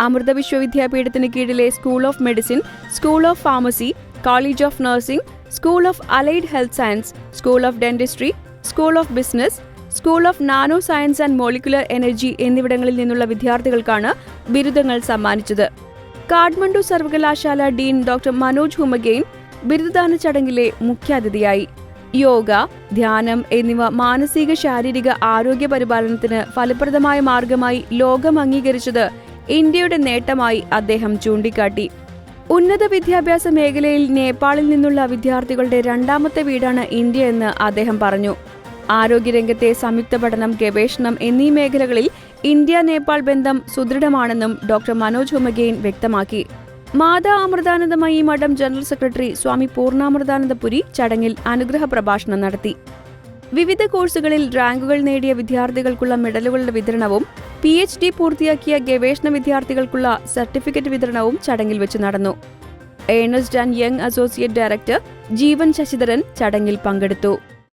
അമൃത വിശ്വവിദ്യാപീഠത്തിന് കീഴിലെ school of medicine, school of pharmacy, college of nursing, school of allied health science, school of dentistry, school of business, school of nano science and molecular energy എന്നിവിടങ്ങളിൽ നിന്നുള്ള വിദ്യാർത്ഥികൾക്കാണ് ബിരുദങ്ങൾ സമ്മാനിച്ചത്. കാഠ്മണ്ഡു സർവകലാശാല dean doctor Manoj ഹുമഗെയിൻ ബിരുദദാന ചടങ്ങിലെ മുഖ്യാതിഥിയായി. യോഗ, ധ്യാനം എന്നിവ മാനസിക ശാരീരിക ആരോഗ്യ പരിപാലനത്തിന് ഫലപ്രദമായ മാർഗമായി ലോകം അംഗീകരിച്ചത് ഇന്ത്യയുടെ നേട്ടമായി അദ്ദേഹം ചൂണ്ടിക്കാട്ടി. ഉന്നത വിദ്യാഭ്യാസ മേഖലയിൽ നേപ്പാളിൽ നിന്നുള്ള വിദ്യാർത്ഥികളുടെ രണ്ടാമത്തെ വീടാണ് ഇന്ത്യ എന്ന് അദ്ദേഹം പറഞ്ഞു. ആരോഗ്യരംഗത്തെ സംയുക്ത പഠനം, ഗവേഷണം എന്നീ മേഖലകളിൽ ഇന്ത്യ നേപ്പാൾ ബന്ധം സുദൃഢമാണെന്നും ഡോക്ടർ മനോജ് ഹുമഗെയിൻ വ്യക്തമാക്കി. മാതാ അമൃതാനന്ദമയി മഠം ജനറൽ സെക്രട്ടറി സ്വാമി പൂർണ്ണാമൃതാനന്ദപുരി ചടങ്ങിൽ അനുഗ്രഹ പ്രഭാഷണം നടത്തി. വിവിധ കോഴ്സുകളിൽ റാങ്കുകൾ നേടിയ വിദ്യാർത്ഥികൾക്കുള്ള മെഡലുകളുടെ വിതരണവും PhD പൂർത്തിയാക്കിയ ഗവേഷണ വിദ്യാർത്ഥികൾക്കുള്ള സർട്ടിഫിക്കറ്റ് വിതരണവും ചടങ്ങിൽ വെച്ച് നടന്നു. Ernst and Young associate director Jeevan Sasidharan ചടങ്ങിൽ പങ്കെടുത്തു.